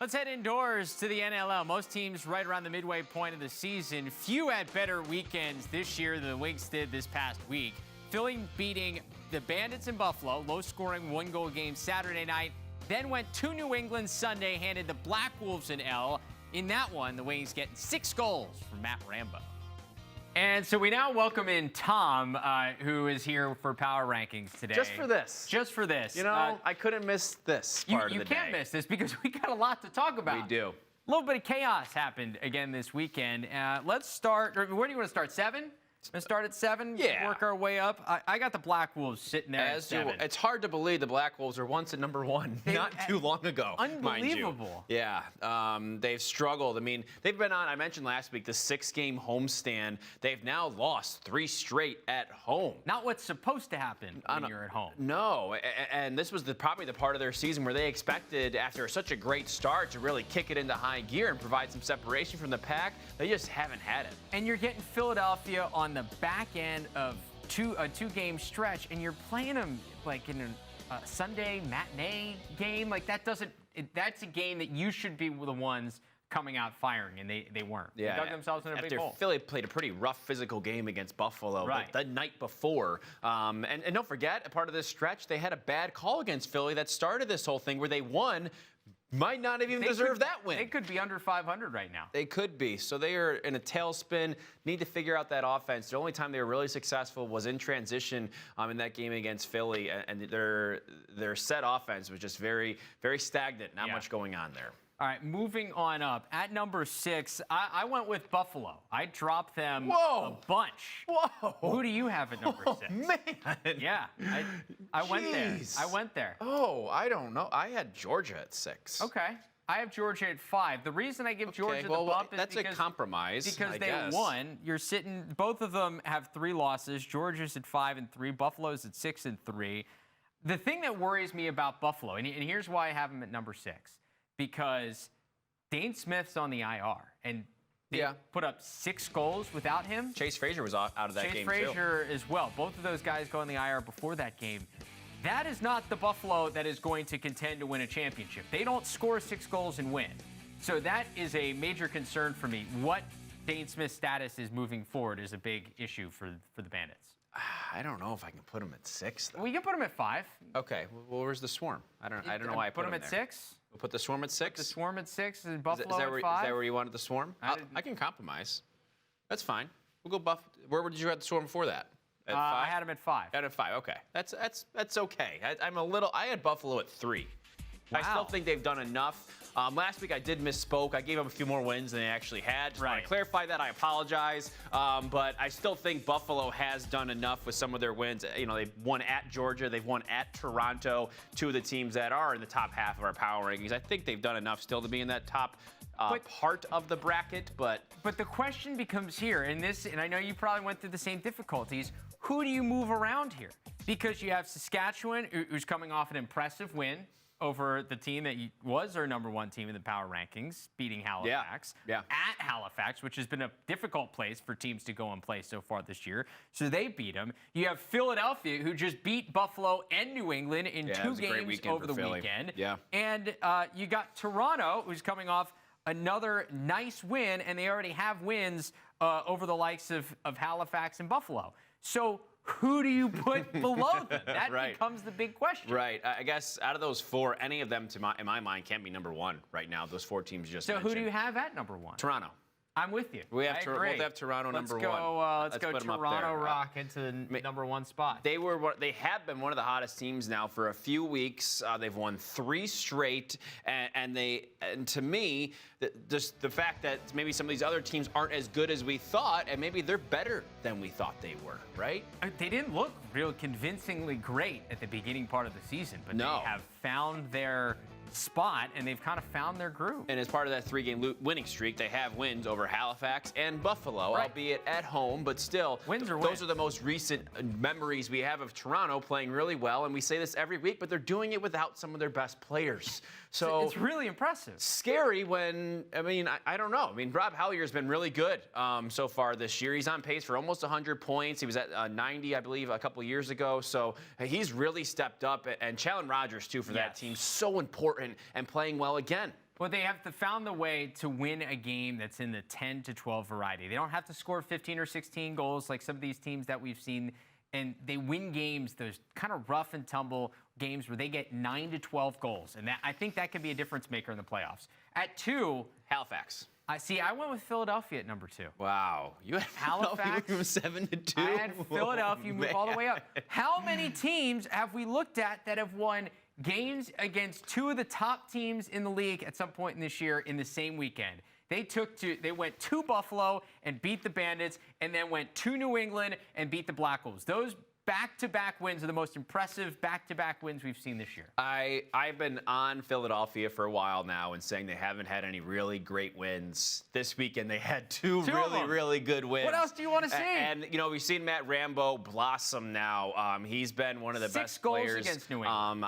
Let's head indoors to the NLL. Most teams right around the midway point of the season. Few had better weekends this year than the Wings did this past week. Philly beating the Bandits in Buffalo, low-scoring one-goal game Saturday night. Then went to New England Sunday, handed the Black Wolves an L. In that one, the Wings getting 6 goals from Matt Rambo. And so we now welcome in Tom, who is here for Power Rankings today. Just for this. Just for this. You know, I couldn't miss this part of the day. You can't miss this because we got a lot to talk about. We do. A little bit of chaos happened again this weekend. Let's start. Where do you want to start? 7? Let's start at 7. Yeah. Work our way up. I got the Black Wolves sitting there at 7. It's hard to believe the Black Wolves were once at number 1 not too long ago. Unbelievable. Yeah. They've struggled. I mean, they've been on, I mentioned last week, the 6-game homestand. They've now lost 3 straight at home. Not what's supposed to happen when you're at home. No. And this was probably the part of their season where they expected, after such a great start, to really kick it into high gear and provide some separation from the pack. They just haven't had it. And you're getting Philadelphia on the back end of a 2-game stretch, and you're playing them like in a Sunday matinee game. Like that's a game that you should be the ones coming out firing, and they weren't. Yeah, they dug themselves in a big hole. Philly played a pretty rough physical game against Buffalo the night before. And don't forget, a part of this stretch, they had a bad call against Philly that started this whole thing where they won. Might not even deserve that win. They could be under 500 right now. They could be. So they are in a tailspin, need to figure out that offense. The only time they were really successful was in transition in that game against Philly, and their set offense was just very, very stagnant. Not much going on there. All right, moving on up. At number 6, I went with Buffalo. I dropped them a bunch. Whoa. Who do you have at number 6? Man. Yeah, I went there. I went there. Oh, I don't know. I had Georgia at 6. Okay. I have Georgia at 5. The reason I give Georgia the bump is that's a compromise. Because they won. You're sitting. Both of them have 3 losses. Georgia's at 5 and 3. Buffalo's at 6 and 3. The thing that worries me about Buffalo, and here's why I have them at number 6. Because Dane Smith's on the IR, and they put up 6 goals without him. Chase Frazier was out of that game, too. Chase Frazier as well. Both of those guys go on the IR before that game. That is not the Buffalo that is going to contend to win a championship. They don't score 6 goals and win. So that is a major concern for me. What Dane Smith's status is moving forward is a big issue for the Bandits. I don't know if I can put him at 6, though. Well, you can put him at 5. Okay. Well, where's the Swarm? I don't know why I put him at 6. We'll put the Swarm at 6? Put the Swarm at 6 and Buffalo at 5? Is that where you wanted the Swarm? I can compromise. That's fine. We'll go Where did you have the Swarm before that? At 5? I had him at 5. At 5, okay. That's okay. I had Buffalo at 3. Wow. I still think they've done enough. Last week I did misspoke. I gave them a few more wins than they actually had. Just want to clarify that. I apologize. But I still think Buffalo has done enough with some of their wins. You know, they've won at Georgia. They've won at Toronto, 2 of the teams that are in the top half of our power rankings. I think they've done enough still to be in that top part of the bracket. But the question becomes here, and I know you probably went through the same difficulties. Who do you move around here? Because you have Saskatchewan, who's coming off an impressive win over the team that was their number 1 team in the power rankings, beating Halifax. At Halifax, which has been a difficult place for teams to go and play so far this year. So they beat them. You have Philadelphia, who just beat Buffalo and New England in 2 games over the weekend. And you got Toronto, who's coming off another nice win, and they already have wins over the likes of Halifax and Buffalo. So who do you put below them? That becomes the big question. Right. I guess out of those 4, any of them, in my mind, can't be number 1 right now. Those 4 teams you just mentioned. So who do you have at number 1? Toronto. I'm with you. We have Toronto number 1. Let's go Toronto Rock into the number 1 spot. They have been one of the hottest teams now for a few weeks. They've won 3 straight, and to me, just the fact that maybe some of these other teams aren't as good as we thought, and maybe they're better than we thought they were, right? They didn't look real convincingly great at the beginning part of the season, but they have found their spot, and they've kind of found their groove. And as part of that 3-game winning streak, they have wins over Halifax and Buffalo, albeit at home, but still, those are the most recent memories we have of Toronto playing really well, and we say this every week, but they're doing it without some of their best players. So it's really impressive. Scary when, I don't know. Rob Hallier's been really good so far this year. He's on pace for almost 100 points. He was at 90, I believe, a couple years ago. So he's really stepped up. And Challen Rogers, too, for that team. So important and playing well again. Well, they have found the way to win a game that's in the 10 to 12 variety. They don't have to score 15 or 16 goals like some of these teams that we've seen, and they win games, those kind of rough and tumble games where they get 9 to 12 goals, and I think that could be a difference maker in the playoffs. At 2, Halifax. I went with Philadelphia at number 2. Wow. You had Halifax from 7 to 2? I had Philadelphia move all the way up. How many teams have we looked at that have won games against 2 of the top teams in the league at some point in this year in the same weekend? They went to Buffalo and beat the Bandits, and then went to New England and beat the Black Wolves. Those back-to-back wins are the most impressive back-to-back wins we've seen this year. I've been on Philadelphia for a while now and saying they haven't had any really great wins. This weekend they had two really good wins. What else do you want to see? And you know, we've seen Matt Rambo blossom now. He's been one of the best goals players against New England.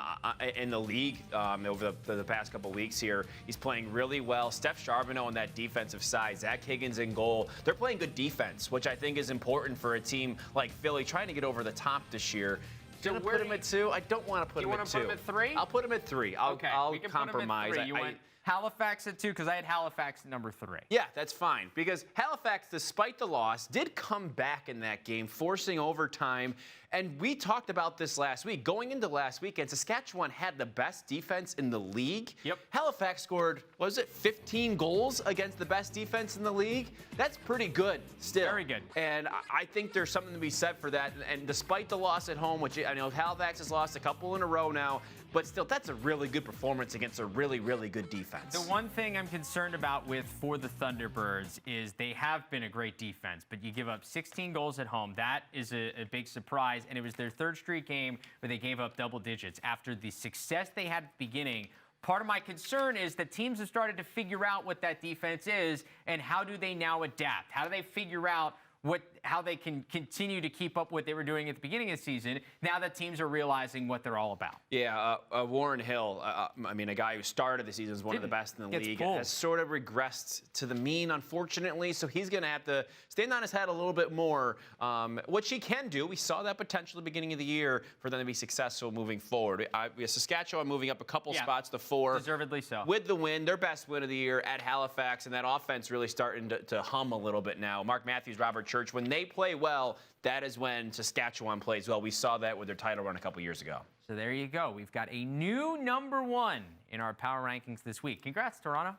in the league over the past couple weeks here. He's playing really well. Steph Charbonneau on that defensive side, Zach Higgins in goal. They're playing good defense, which I think is important for a team like Philly trying to get over the top this year. Do you put him at 2? I don't want to put him at 2. You want to put him at 3? I'll put him at 3. I'll compromise. Put him at 3. You went Halifax at 2 because I had Halifax at number 3. Yeah, that's fine because Halifax, despite the loss, did come back in that game, forcing overtime. And we talked about this last week. Going into last weekend, Saskatchewan had the best defense in the league. Yep. Halifax scored, 15 goals against the best defense in the league? That's pretty good still. Very good. And I think there's something to be said for that. And despite the loss at home, which I know Halifax has lost a couple in a row now, but still, that's a really good performance against a really good defense. The one thing I'm concerned about for the Thunderbirds is they have been a great defense, but you give up 16 goals at home. That is a big surprise, and it was their 3rd straight game where they gave up double digits. After the success they had at the beginning, part of my concern is that teams have started to figure out what that defense is, and how do they now adapt? How do they figure out how they can continue to keep up what they were doing at the beginning of the season now that teams are realizing what they're all about? Yeah, Warren Hill, a guy who started the season as one of the best in the league, has sort of regressed to the mean, unfortunately, so he's going to have to stand on his head a little bit more, which he can do. We saw that potential at the beginning of the year for them to be successful moving forward. We have Saskatchewan moving up a couple spots to 4. Deservedly so. With the win, their best win of the year at Halifax, and that offense really starting to hum a little bit now. Mark Matthews, Robert Church, when they play well, that is when Saskatchewan plays well. We saw that with their title run a couple years ago. So there you go. We've got a new number 1 in our power rankings this week. Congrats, Toronto.